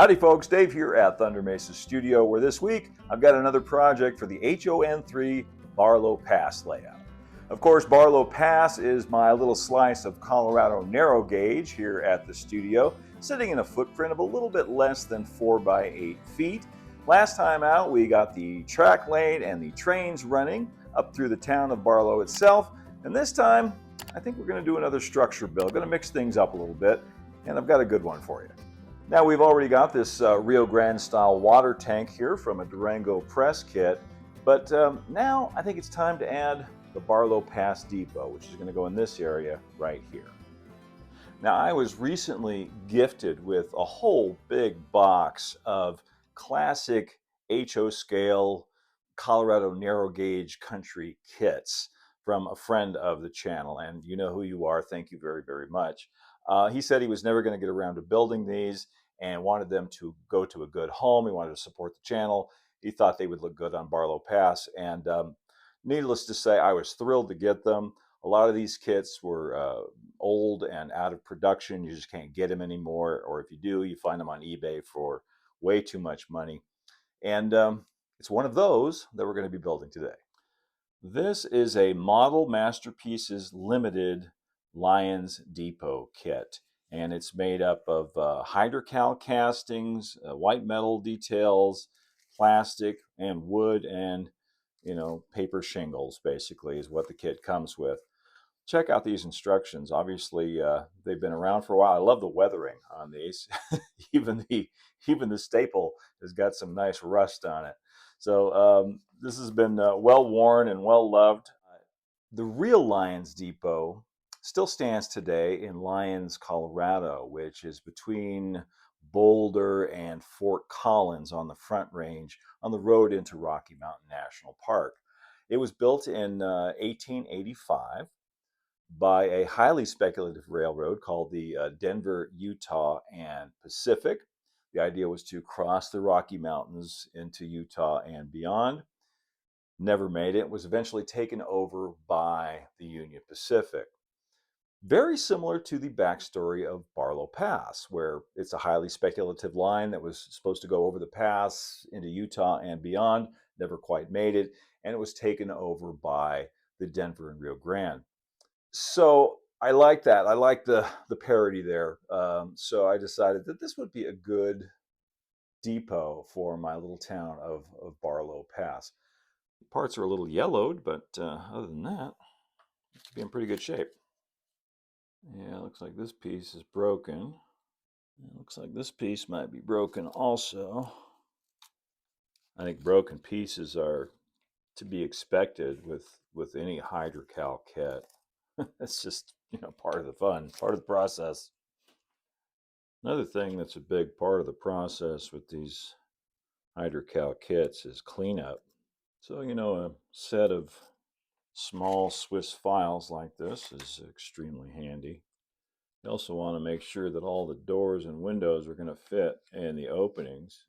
Howdy folks, Dave here at Thunder Mesa Studio, where this week I've got another project for the HOn3 Barlow Pass layout. Of course, Barlow Pass is my little slice of Colorado narrow gauge here at the studio, sitting in a footprint of a little bit less than 4 by 8 feet. Last time out, we got the track laid and the trains running up through the town of Barlow itself, and this time I think we're going to do another structure build. Going to mix things up a little bit, and I've got a good one for you. Now we've already got this Rio Grande style water tank here from a Durango press kit, but now I think it's time to add the Barlow Pass depot, which is going to go in this area right here. Now I was recently gifted with a whole big box of classic HO scale Colorado narrow gauge country kits from a friend of the channel, and you know who you are. Thank you very, very much. He said he was never going to get around to building these and wanted them to go to a good home. He wanted to support the channel. He thought they would look good on Barlow Pass. And needless to say, I was thrilled to get them. A lot of these kits were old and out of production. You just can't get them anymore. Or if you do, you find them on eBay for way too much money. And it's one of those that we're going to be building today. This is a Model Masterpieces Limited Lions Depot kit, and it's made up of hydrocal castings, white metal details, plastic, and wood, and paper shingles. Basically, is what the kit comes with. Check out these instructions. Obviously, they've been around for a while. I love the weathering on these. even the staple has got some nice rust on it. So this has been well worn and well loved. The real Lions Depot still stands today in Lyons, Colorado, which is between Boulder and Fort Collins on the Front Range on the road into Rocky Mountain National Park. It was built in 1885 by a highly speculative railroad called the Denver, Utah, and Pacific. The idea was to cross the Rocky Mountains into Utah and beyond. Never made it. It was eventually taken over by the Union Pacific. Very similar to the backstory of Barlow Pass, where it's a highly speculative line that was supposed to go over the pass into Utah and beyond, never quite made it, and it was taken over by the Denver and Rio Grande. So I like that. I like the parody there. So I decided that this would be a good depot for my little town of Barlow Pass. The parts are a little yellowed, but other than that, it should be in pretty good shape. Yeah, it looks like this piece is broken. It looks like this piece might be broken also. I think broken pieces are to be expected with any hydrocal kit. It's just, part of the fun, part of the process. Another thing that's a big part of the process with these hydrocal kits is cleanup. So, a set of small Swiss files like this is extremely handy. You also want to make sure that all the doors and windows are going to fit in the openings.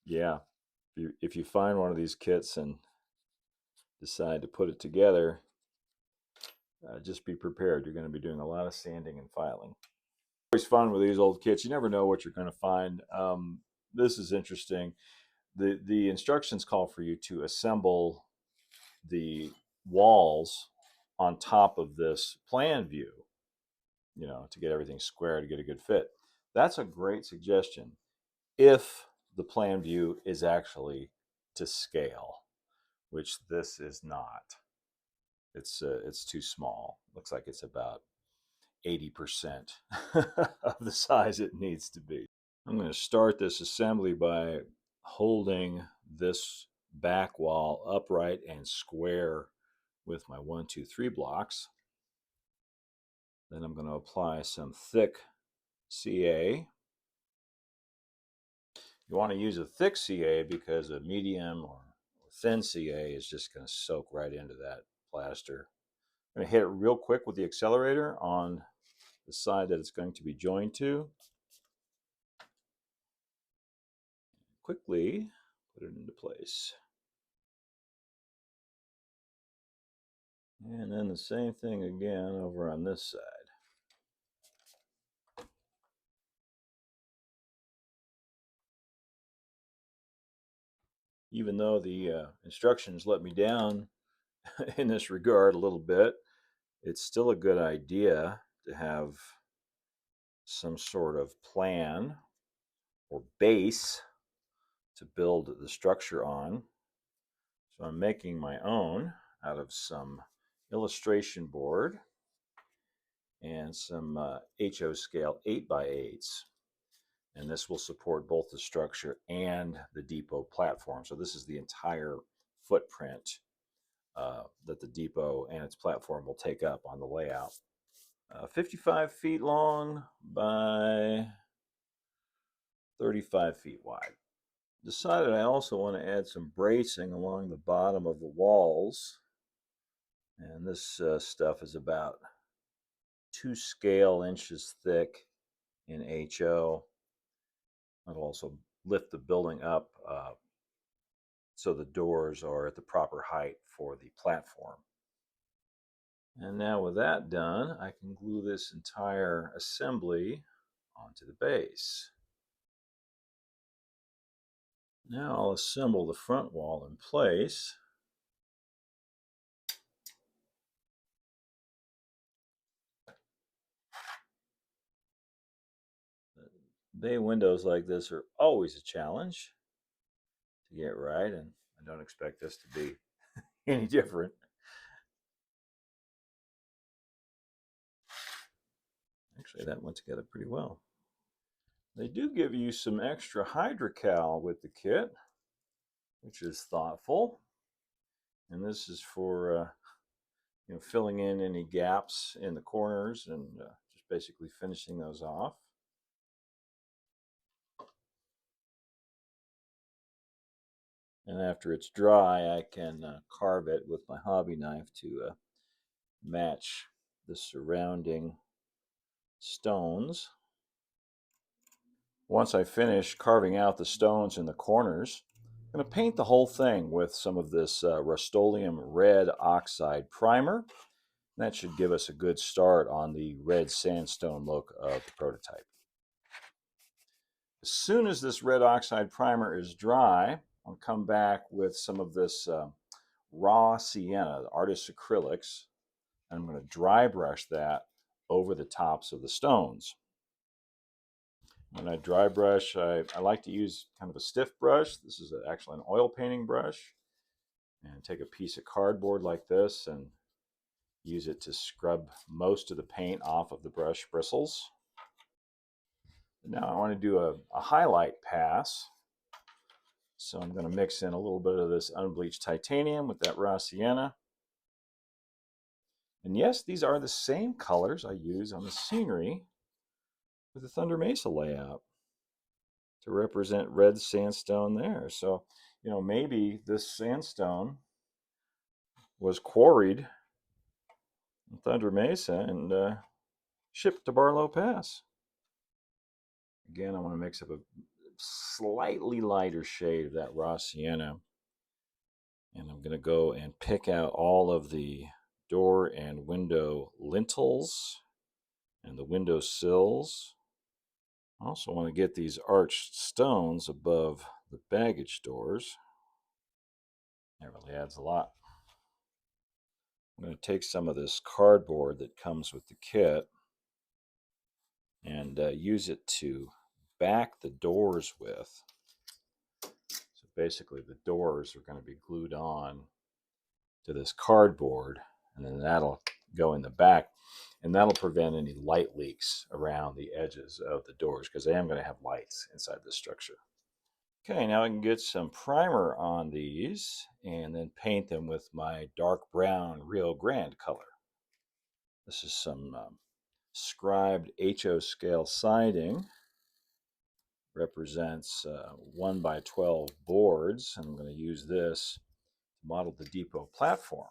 Yeah, if you find one of these kits and decide to put it together, just be prepared. You're going to be doing a lot of sanding and filing. Always fun with these old kits. You never know what you're going to find. This is interesting. The instructions call for you to assemble the walls on top of this plan view, to get everything square, to get a good fit. That's a great suggestion if the plan view is actually to scale, which this is not. It's too small. Looks like it's about 80% of the size it needs to be. I'm going to start this assembly by holding this back wall upright and square with my 1, 2, 3 blocks. Then I'm going to apply some thick CA. You want to use a thick CA because a medium or thin CA is just going to soak right into that plaster. I'm going to hit it real quick with the accelerator on the side that it's going to be joined to. Quickly put it into place. And then the same thing again over on this side. even though the instructions let me down in this regard a little bit, it's still a good idea to have some sort of plan or base to build the structure on. So I'm making my own out of some illustration board and some HO scale 8x8s. And this will support both the structure and the depot platform. So this is the entire footprint that the depot and its platform will take up on the layout. 55 feet long by 35 feet wide. Decided I also want to add some bracing along the bottom of the walls. And this stuff is about 2 scale inches thick in HO. It'll also lift the building up so the doors are at the proper height for the platform. And now with that done, I can glue this entire assembly onto the base. Now I'll assemble the front wall in place. Bay windows like this are always a challenge to get right, and I don't expect this to be any different. Actually, that went together pretty well. They do give you some extra hydrocal with the kit, which is thoughtful. And this is for filling in any gaps in the corners and just basically finishing those off. And after it's dry, I can carve it with my hobby knife to match the surrounding stones. Once I finish carving out the stones in the corners, I'm going to paint the whole thing with some of this Rust-Oleum red oxide primer. That should give us a good start on the red sandstone look of the prototype. As soon as this red oxide primer is dry, I'll come back with some of this raw sienna, the artist's acrylics, and I'm going to dry brush that over the tops of the stones. When I dry brush, I like to use kind of a stiff brush. This is actually an oil painting brush. And take a piece of cardboard like this and use it to scrub most of the paint off of the brush bristles. Now I want to do a highlight pass. So I'm going to mix in a little bit of this unbleached titanium with that raw sienna. And yes, these are the same colors I use on the scenery with the Thunder Mesa layout to represent red sandstone there. So, maybe this sandstone was quarried in Thunder Mesa and shipped to Barlow Pass. Again, I want to mix up a slightly lighter shade of that raw sienna. And I'm going to go and pick out all of the door and window lintels and the window sills. I also want to get these arched stones above the baggage doors. That really adds a lot. I'm going to take some of this cardboard that comes with the kit and use it to back the doors with. So basically the doors are going to be glued on to this cardboard, and then that'll go in the back, and that'll prevent any light leaks around the edges of the doors, because I am going to have lights inside this structure. Okay, now I can get some primer on these and then paint them with my dark brown Rio Grande color. This is some scribed HO scale siding. Represents 1 by 12 boards, and I'm going to use this to model the depot platform.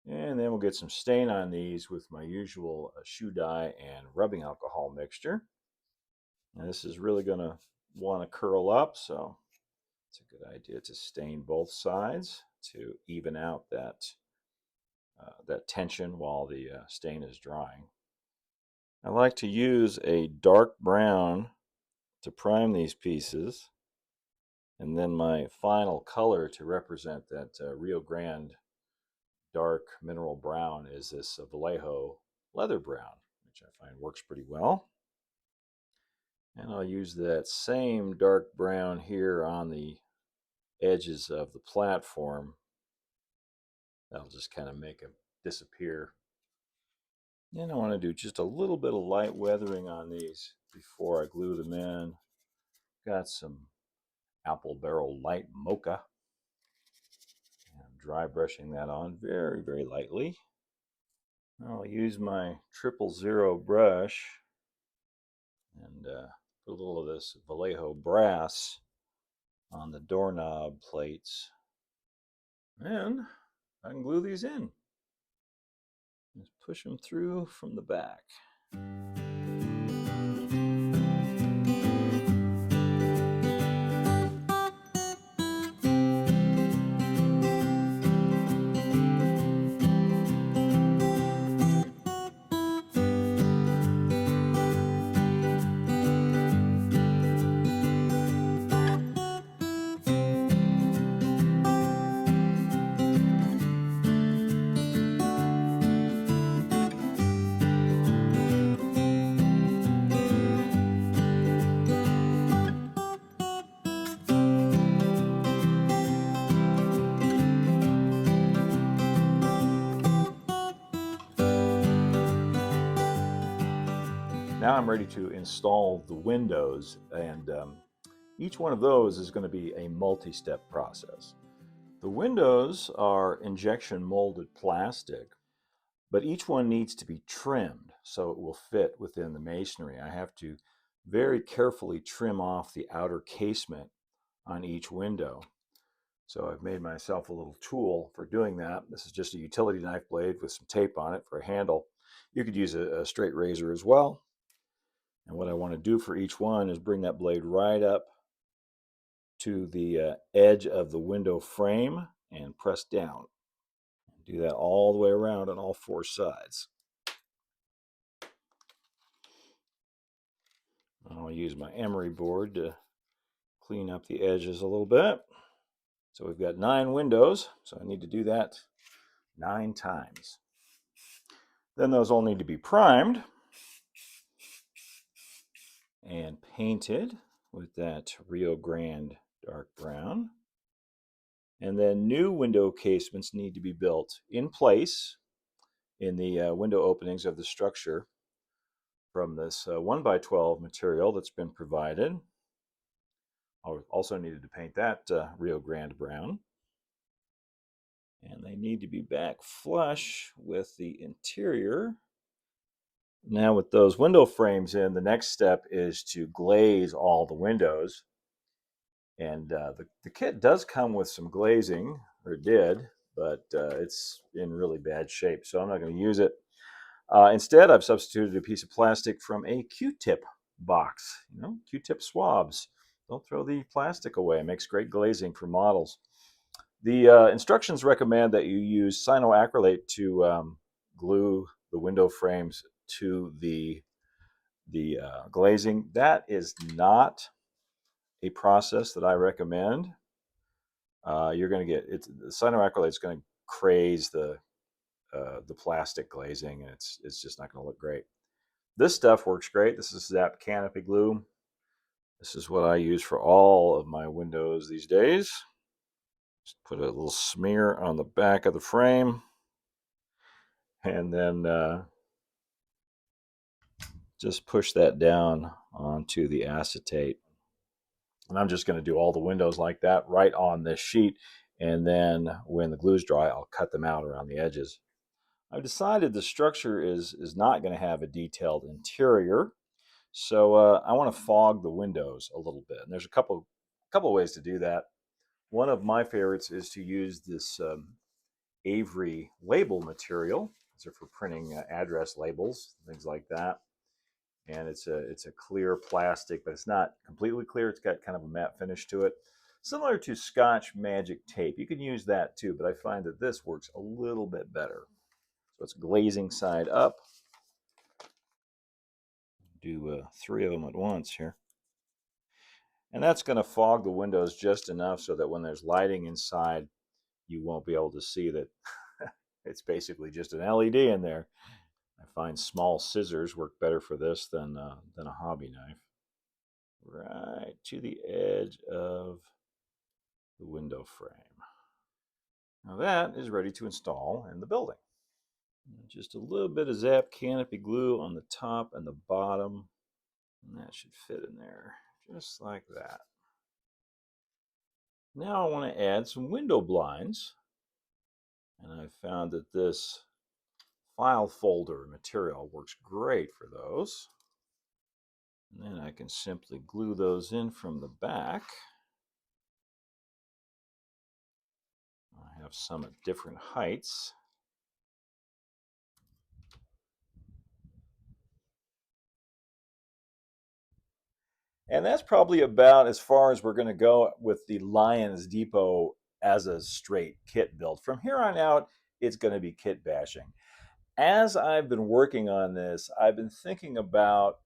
And then we'll get some stain on these with my usual shoe dye and rubbing alcohol mixture. And this is really going to want to curl up, so it's a good idea to stain both sides to even out that tension while the stain is drying. I like to use a dark brown to prime these pieces. And then my final color to represent that Rio Grande dark mineral brown is this Vallejo leather brown, which I find works pretty well. And I'll use that same dark brown here on the edges of the platform. That'll just kind of make them disappear. And I want to do just a little bit of light weathering on these before I glue them in. Got some apple barrel light mocha. I'm dry brushing that on very, very lightly. I'll use my 000 brush and put a little of this Vallejo brass on the doorknob plates. And I can glue these in. Just push them through from the back. Now I'm ready to install the windows, and each one of those is going to be a multi-step process. The windows are injection molded plastic, but each one needs to be trimmed so it will fit within the masonry. I have to very carefully trim off the outer casement on each window. So I've made myself a little tool for doing that. This is just a utility knife blade with some tape on it for a handle. You could use a straight razor as well. And what I want to do for each one is bring that blade right up to the edge of the window frame and press down. Do that all the way around on all four sides. I'll use my emery board to clean up the edges a little bit. So we've got 9 windows, so I need to do that 9 times. Then those all need to be primed and painted with that Rio Grande dark brown. And then new window casements need to be built in place in the window openings of the structure from this 1x12 material that's been provided. I also needed to paint that Rio Grande brown. And they need to be back flush with the interior. Now with those window frames in, the next step is to glaze all the windows. And the kit does come with some glazing, or it did, but it's in really bad shape, so I'm not going to use it. Instead, I've substituted a piece of plastic from a Q-tip box. You know, Q-tip swabs. Don't throw the plastic away. It makes great glazing for models. The instructions recommend that you use cyanoacrylate to glue the window frames to the glazing. That is not a process that I recommend. You're going to get the cyanoacrylate is going to craze the plastic glazing, and it's just not going to look great. This stuff works great. This is Zap Canopy glue. This is what I use for all of my windows these days. Just put a little smear on the back of the frame, and then just push that down onto the acetate. And I'm just going to do all the windows like that right on this sheet. And then when the glue's dry, I'll cut them out around the edges. I've decided the structure is not going to have a detailed interior. So I want to fog the windows a little bit. And there's a couple ways to do that. One of my favorites is to use this Avery label material. These are for printing address labels, things like that. And it's a clear plastic, but it's not completely clear. It's got kind of a matte finish to it, similar to Scotch Magic tape. You can use that too, but I find that this works a little bit better. So it's glazing side up. Do 3 of them at once here. And that's going to fog the windows just enough so that when there's lighting inside, you won't be able to see that it's basically just an LED in there. I find small scissors work better for this than a hobby knife. Right to the edge of the window frame. Now that is ready to install in the building. Just a little bit of Zap Canopy glue on the top and the bottom, and that should fit in there just like that. Now I want to add some window blinds, and I found that this file folder material works great for those. And then I can simply glue those in from the back. I have some at different heights. And that's probably about as far as we're going to go with the Lions Depot as a straight kit build. From here on out, it's going to be kit bashing. As I've been working on this, I've been thinking about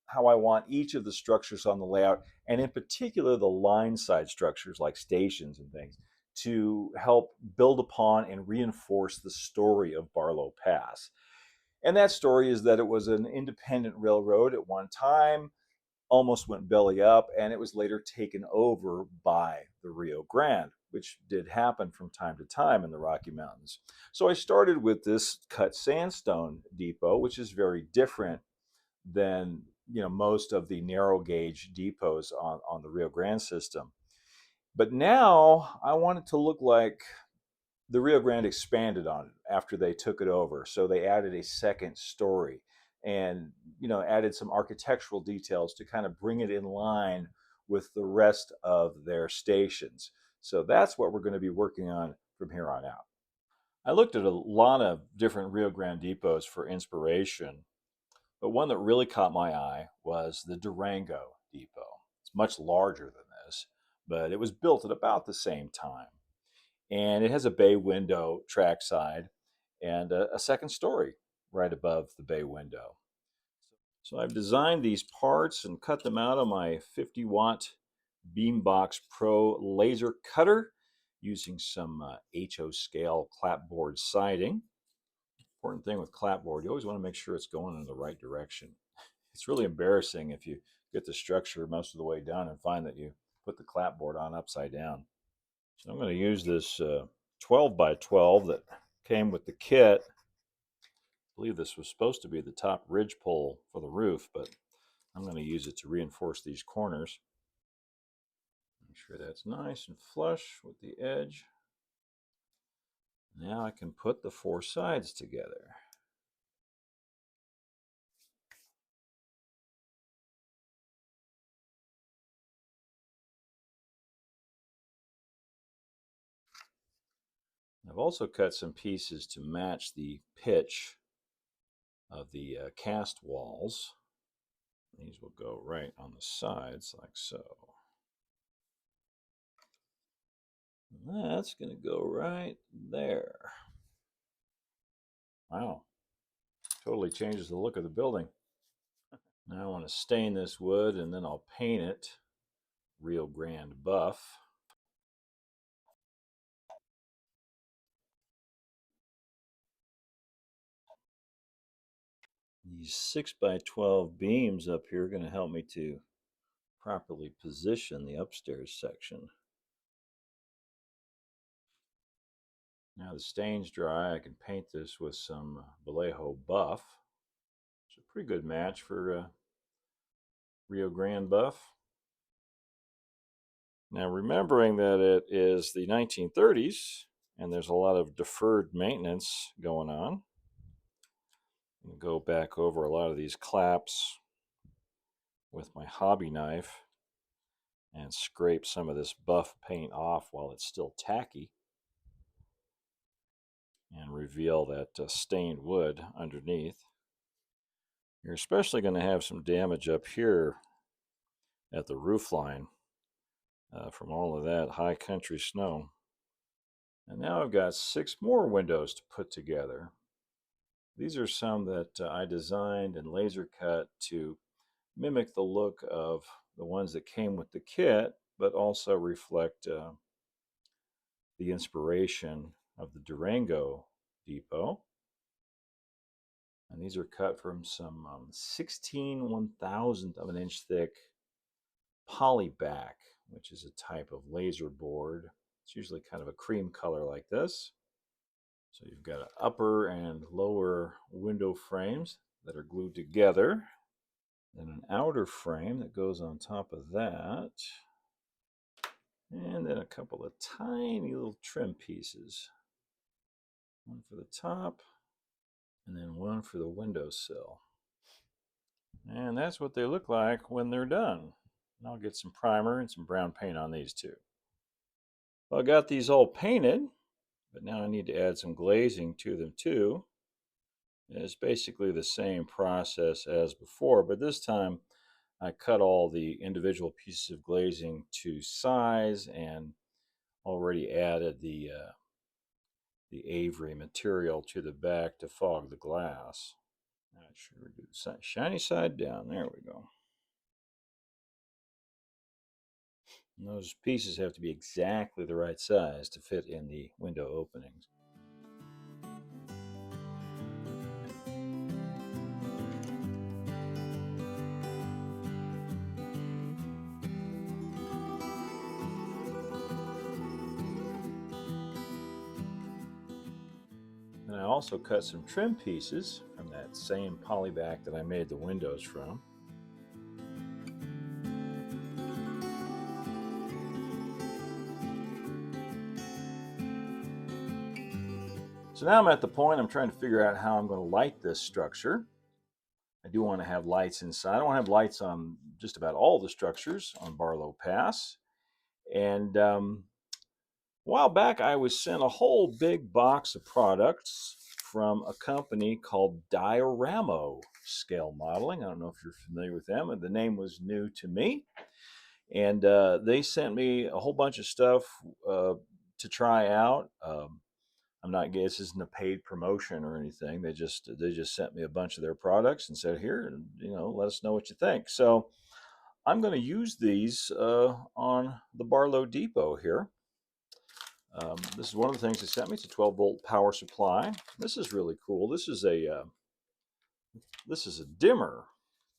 how I want each of the structures on the layout, and in particular the line side structures like stations and things, to help build upon and reinforce the story of Barlow Pass. And that story is that it was an independent railroad at one time, almost went belly up, and it was later taken over by the Rio Grande, which did happen from time to time in the Rocky Mountains. So I started with this cut sandstone depot, which is very different than most of the narrow gauge depots on the Rio Grande system. But now I want it to look like the Rio Grande expanded on it after they took it over. So they added a second story and added some architectural details to kind of bring it in line with the rest of their stations. So that's what we're going to be working on from here on out. I looked at a lot of different Rio Grande depots for inspiration, but one that really caught my eye was the Durango depot. It's much larger than this, but it was built at about the same time. And it has a bay window trackside and a second story right above the bay window. So I've designed these parts and cut them out of my 50-watt Beambox Pro laser cutter using some HO scale clapboard siding. Important thing with clapboard, you always want to make sure it's going in the right direction. It's really embarrassing if you get the structure most of the way done and find that you put the clapboard on upside down. So I'm going to use this 12 by 12 that came with the kit. I believe this was supposed to be the top ridge pole for the roof, but I'm going to use it to reinforce these corners. Make sure that's nice and flush with the edge. Now I can put the four sides together. I've also cut some pieces to match the pitch of the cast walls. These will go right on the sides like so. And that's going to go right there. Wow, totally changes the look of the building. Now I want to stain this wood and then I'll paint it Rio Grande buff. These 6 by 12 beams up here are going to help me to properly position the upstairs section. Now the stain's dry, I can paint this with some Vallejo buff. It's a pretty good match for Rio Grande buff. Now remembering that it is the 1930s and there's a lot of deferred maintenance going on, and go back over a lot of these claps with my hobby knife and scrape some of this buff paint off while it's still tacky and reveal that stained wood underneath. You're especially going to have some damage up here at the roof line from all of that high country snow. And now I've got 6 more windows to put together. These are some that I designed and laser cut to mimic the look of the ones that came with the kit, but also reflect the inspiration of the Durango depot. And these are cut from some 16 1,000th of an inch thick polyback, which is a type of laser board. It's usually kind of a cream color like this. So you've got an upper and lower window frames that are glued together, then an outer frame that goes on top of that, and then a couple of tiny little trim pieces. One for the top, and then one for the windowsill. And that's what they look like when they're done. And I'll get some primer and some brown paint on these too. Well, I got these all painted, but now I need to add some glazing to them too. And it's basically the same process as before, but this time I cut all the individual pieces of glazing to size and already added the Avery material to the back to fog the glass. Not sure, do the shiny side down. There we go. And those pieces have to be exactly the right size to fit in the window openings. And I also cut some trim pieces from that same polyback that I made the windows from. So now I'm at the point I'm trying to figure out how I'm going to light this structure. I do want to have lights inside. I want to have lights on just about all the structures on Barlow Pass. And a while back, I was sent a whole big box of products from a company called D&RGW Scale Modeling. I don't know if you're familiar with them, and the name was new to me. And they sent me a whole bunch of stuff to try out. I'm not, this isn't a paid promotion or anything. They just sent me a bunch of their products and said, here, let us know what you think. So I'm going to use these on the Barlow Depot here. This is one of the things they sent me. It's a 12-volt power supply. This is really cool. This is a dimmer.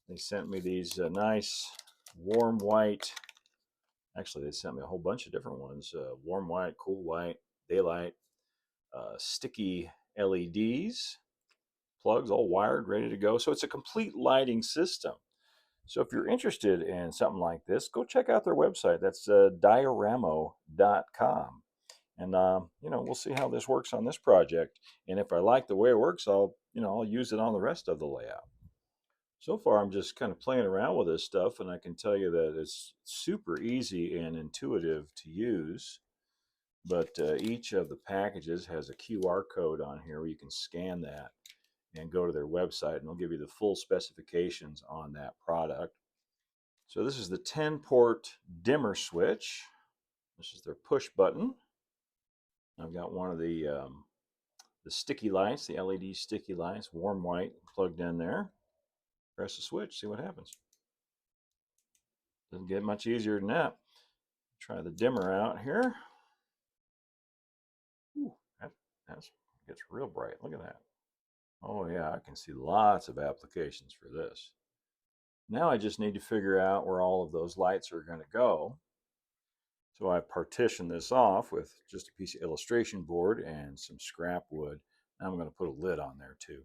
They sent me these nice warm white. Actually, they sent me a whole bunch of different ones. Warm white, cool white, daylight, sticky LEDs, plugs all wired, ready to go. So it's a complete lighting system. So if you're interested in something like this, go check out their website. That's dioramo.com. And we'll see how this works on this project. And if I like the way it works, I'll use it on the rest of the layout. So far, I'm just kind of playing around with this stuff, and I can tell you that it's super easy and intuitive to use. But each of the packages has a QR code on here where you can scan that and go to their website, and they'll give you the full specifications on that product. So this is the 10-port dimmer switch. This is their push button. I've got one of the sticky lights, the LED sticky lights, warm white, plugged in there. Press the switch, see what happens. Doesn't get much easier than that. Try the dimmer out here. Ooh, that gets real bright. Look at that. Oh yeah, I can see lots of applications for this. Now I just need to figure out where all of those lights are going to go. So I partitioned this off with just a piece of illustration board and some scrap wood. Now I'm going to put a lid on there too.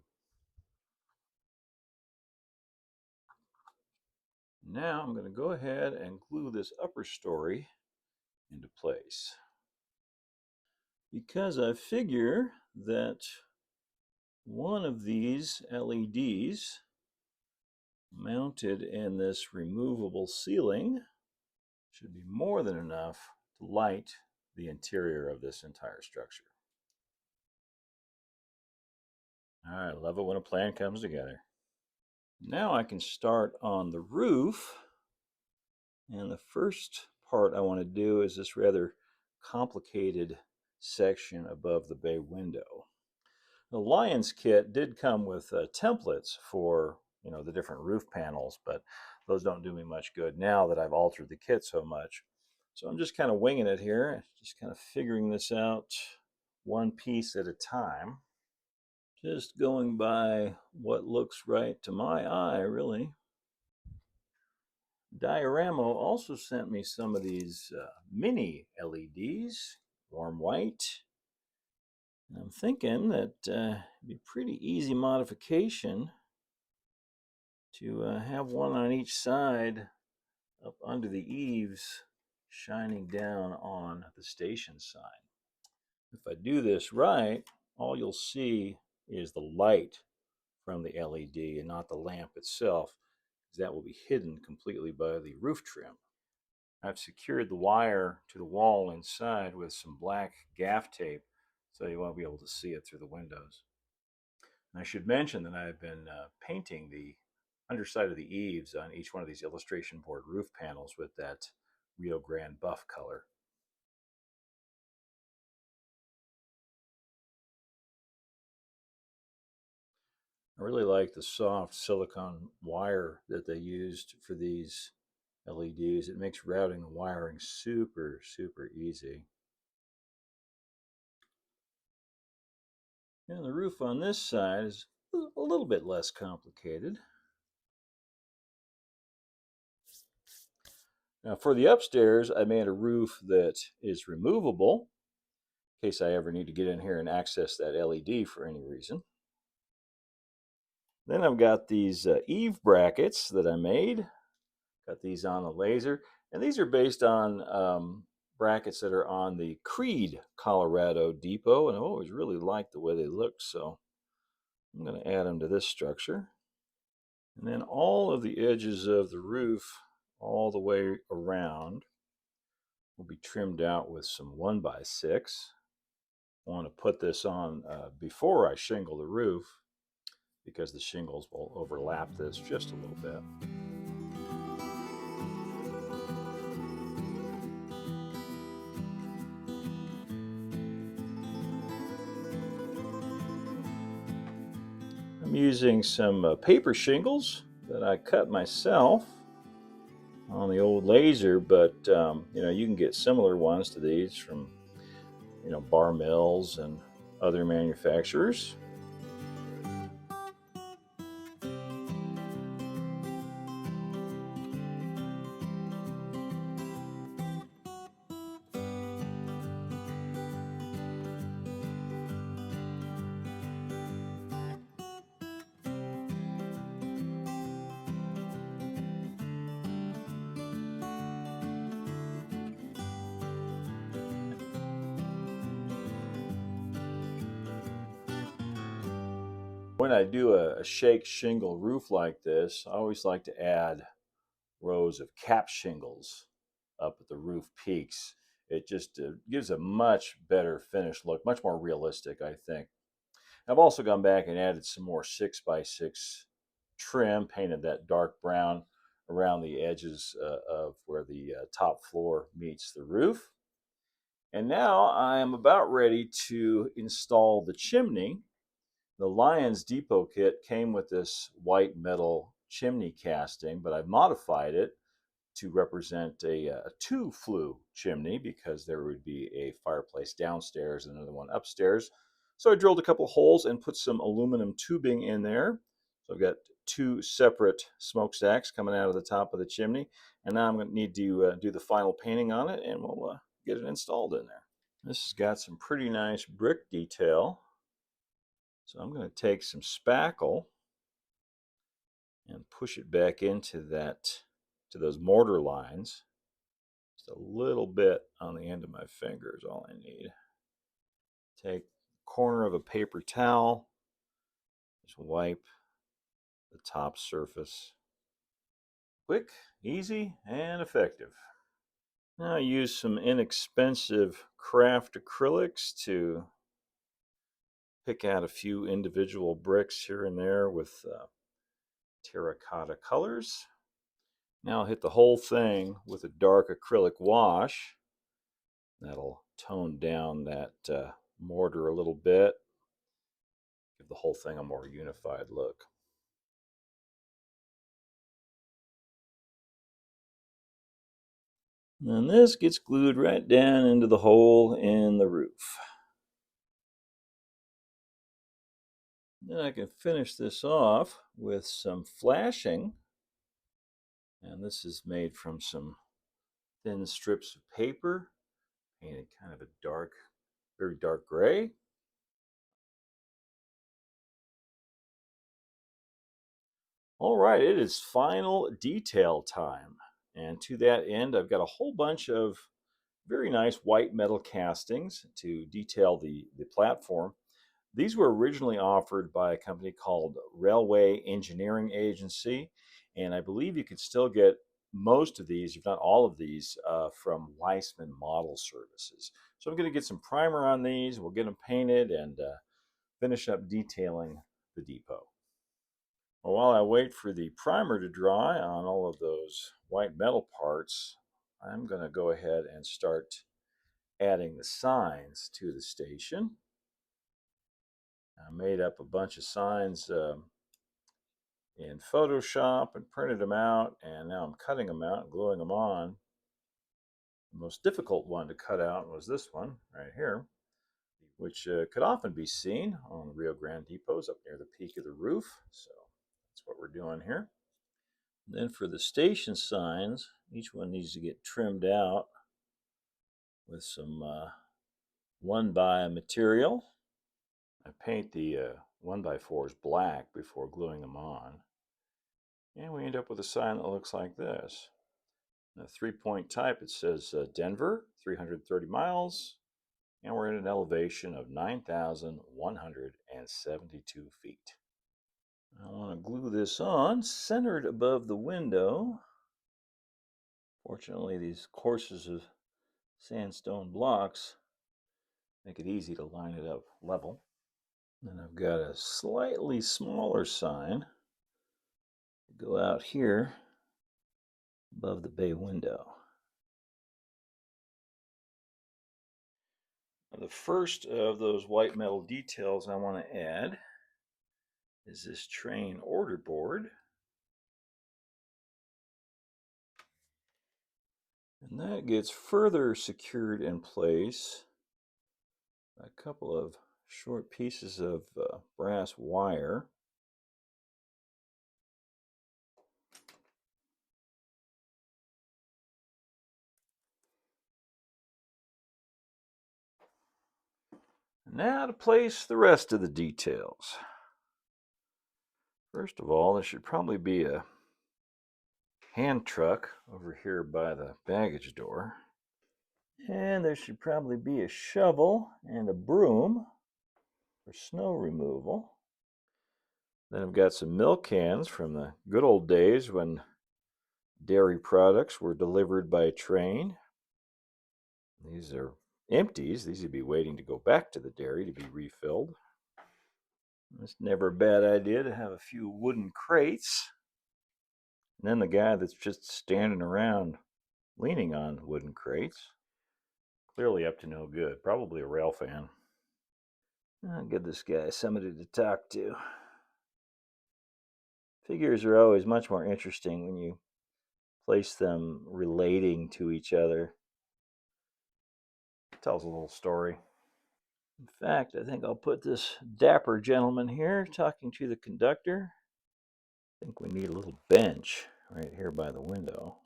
Now I'm going to go ahead and glue this upper story into place, because I figure that one of these LEDs mounted in this removable ceiling should be more than enough to light the interior of this entire structure. All right, I love it when a plan comes together. Now I can start on the roof, and the first part I want to do is this rather complicated section above the bay window. The Lions kit did come with templates for the different roof panels, but those don't do me much good now that I've altered the kit so much. So I'm just kind of winging it here, just kind of figuring this out one piece at a time. Just going by what looks right to my eye, really. Diorama also sent me some of these mini LEDs, warm white. And I'm thinking that it'd be pretty easy modification to have one on each side up under the eaves, shining down on the station sign. If I do this right, all you'll see is the light from the LED and not the lamp itself, because that will be hidden completely by the roof trim. I've secured the wire to the wall inside with some black gaff tape, so you won't be able to see it through the windows. And I should mention that I've been painting the underside of the eaves on each one of these illustration board roof panels with that Rio Grande buff color. I really like the soft silicone wire that they used for these LEDs. It makes routing the wiring super, super easy. And the roof on this side is a little bit less complicated. Now for the upstairs, I made a roof that is removable in case I ever need to get in here and access that LED for any reason. Then I've got these eave brackets that I made. Got these on a laser, and these are based on brackets that are on the Creed, Colorado depot, and I've always really liked the way they look, so I'm going to add them to this structure. And then all of the edges of the roof, all the way around, will be trimmed out with some 1x6. I want to put this on before I shingle the roof, because the shingles will overlap this just a little bit. I'm using some paper shingles that I cut myself on the old laser, but you can get similar ones to these from bar mills and other manufacturers. When I do a shake shingle roof like this, I always like to add rows of cap shingles up at the roof peaks. It just gives a much better finished look, much more realistic, I think. I've also gone back and added some more 6x6 trim, painted that dark brown around the edges of where the top floor meets the roof. And now I am about ready to install the chimney. The Lions Depot kit came with this white metal chimney casting, but I've modified it to represent a two-flue chimney, because there would be a fireplace downstairs and another one upstairs. So I drilled a couple holes and put some aluminum tubing in there. So I've got two separate smokestacks coming out of the top of the chimney. And now I'm going to need to do the final painting on it, and we'll get it installed in there. This has got some pretty nice brick detail. So I'm going to take some spackle and push it back into those mortar lines. Just a little bit on the end of my finger is all I need. Take the corner of a paper towel, just wipe the top surface. Quick, easy, and effective. Now I use some inexpensive craft acrylics to pick out a few individual bricks here and there with terracotta colors. Now I'll hit the whole thing with a dark acrylic wash. That'll tone down that mortar a little bit, give the whole thing a more unified look. And this gets glued right down into the hole in the roof. Then I can finish this off with some flashing. And this is made from some thin strips of paper, painted kind of a dark, very dark gray. All right, it is final detail time. And to that end, I've got a whole bunch of very nice white metal castings to detail the platform. These were originally offered by a company called Railway Engineering Agency, and I believe you could still get most of these, if not all of these, from Weissman Model Services. So I'm going to get some primer on these. We'll get them painted and finish up detailing the depot. Well, while I wait for the primer to dry on all of those white metal parts, I'm going to go ahead and start adding the signs to the station. I made up a bunch of signs in Photoshop and printed them out, and now I'm cutting them out and gluing them on. The most difficult one to cut out was this one right here, which could often be seen on the Rio Grande depots up near the peak of the roof. So that's what we're doing here. And then for the station signs, each one needs to get trimmed out with some 1x material. I paint the 1x4s black before gluing them on. And we end up with a sign that looks like this. A 3-point type, it says Denver, 330 miles, and we're at an elevation of 9,172 feet. I want to glue this on, centered above the window. Fortunately, these courses of sandstone blocks make it easy to line it up level. Then I've got a slightly smaller sign to go out here above the bay window. The first of those white metal details I want to add is this train order board. And that gets further secured in place by a couple of short pieces of brass wire. Now to place the rest of the details. First of all, there should probably be a hand truck over here by the baggage door. And there should probably be a shovel and a broom for snow removal. Then I've got some milk cans from the good old days when dairy products were delivered by train. These are empties. These would be waiting to go back to the dairy to be refilled. It's never a bad idea to have a few wooden crates. And then the guy that's just standing around leaning on wooden crates, clearly up to no good, probably a rail fan. I'll give this guy somebody to talk to. Figures are always much more interesting when you place them relating to each other. It tells a little story. In fact, I think I'll put this dapper gentleman here talking to the conductor. I think we need a little bench right here by the window.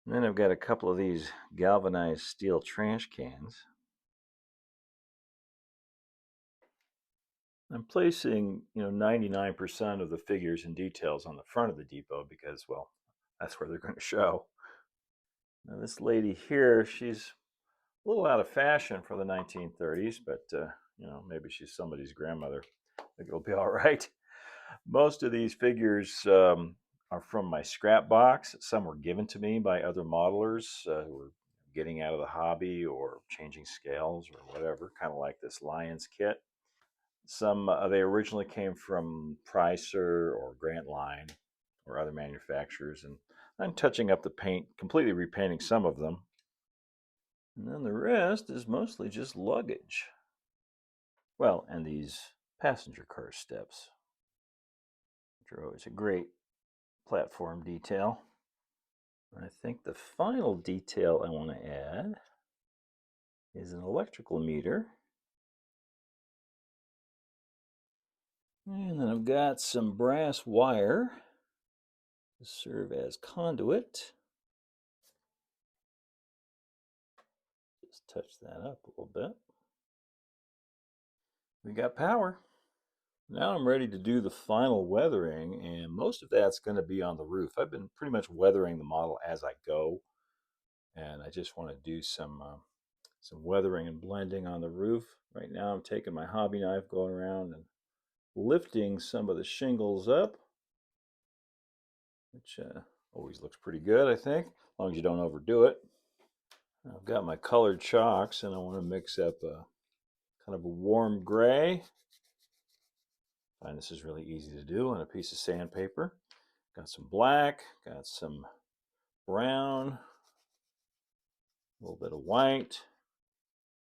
And then I've got a couple of these galvanized steel trash cans. I'm placing, 99% of the figures and details on the front of the depot because, well, that's where they're going to show. Now this lady here, she's a little out of fashion for the 1930s, but, maybe she's somebody's grandmother. I think it'll be all right. Most of these figures are from my scrap box. Some were given to me by other modelers who were getting out of the hobby or changing scales or whatever, kind of like this Lions kit. Some they originally came from Pricer or Grant Line or other manufacturers, and I'm touching up the paint, completely repainting some of them. And then the rest is mostly just luggage. Well, and these passenger car steps, which are always a great platform detail. I think the final detail I want to add is an electrical meter. And then I've got some brass wire to serve as conduit. Just touch that up a little bit. We got power. Now I'm ready to do the final weathering, and most of that's going to be on the roof. I've been pretty much weathering the model as I go, and I just want to do some weathering and blending on the roof. Right now I'm taking my hobby knife, going around and lifting some of the shingles up, which always looks pretty good, I think, as long as you don't overdo it. I've got my colored chalks, and I want to mix up a kind of a warm gray. I find this is really easy to do on a piece of sandpaper. Got some black, got some brown, a little bit of white.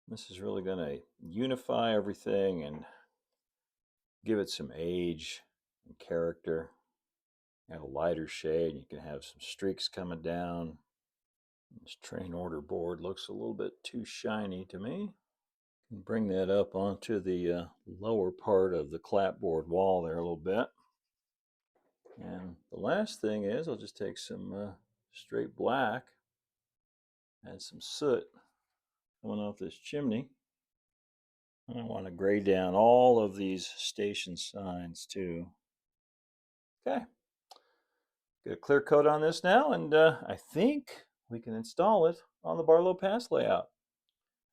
This is really going to unify everything and give it some age and character. Add a lighter shade. You can have some streaks coming down. This train order board looks a little bit too shiny to me. Bring that up onto the lower part of the clapboard wall there a little bit. And the last thing is I'll just take some straight black and some soot coming off this chimney. And I want to gray down all of these station signs too. Okay, get a clear coat on this now, and I think we can install it on the Barlow Pass layout.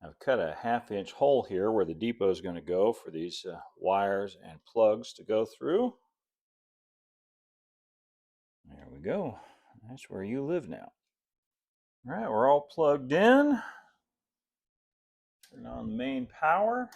I've cut a 1/2-inch hole here where the depot is going to go for these wires and plugs to go through. There we go. That's where you live now. All right, we're all plugged in. Turn on the main power.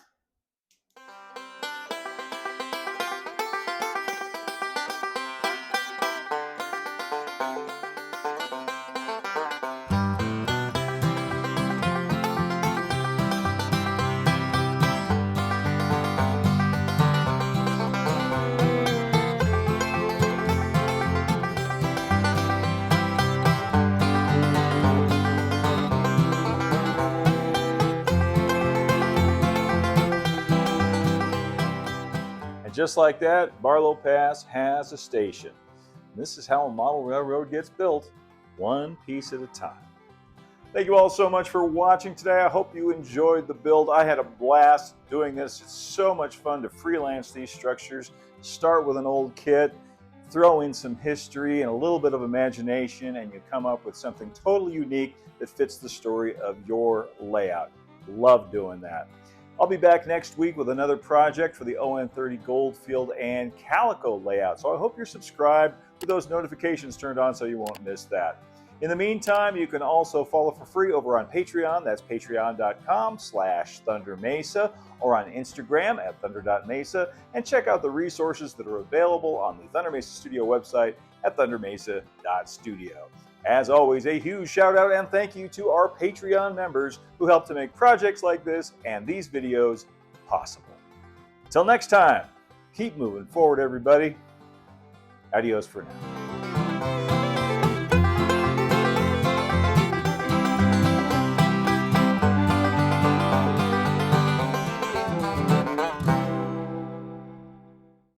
And just like that, Barlow Pass has a station. And this is how a model railroad gets built, one piece at a time. Thank you all so much for watching today. I hope you enjoyed the build. I had a blast doing this. It's so much fun to freelance these structures. Start with an old kit, throw in some history and a little bit of imagination, and you come up with something totally unique that fits the story of your layout. Love doing that. I'll be back next week with another project for the HOn3 Goldfield and Calico layout. So I hope you're subscribed with those notifications turned on so you won't miss that. In the meantime, you can also follow for free over on Patreon. That's patreon.com/ThunderMesa, or on Instagram at thunder.mesa, and check out the resources that are available on the Thunder Mesa Studio website at thundermesa.studio. As always, a huge shout out and thank you to our Patreon members who help to make projects like this and these videos possible. Until next time, keep moving forward, everybody. Adios for now.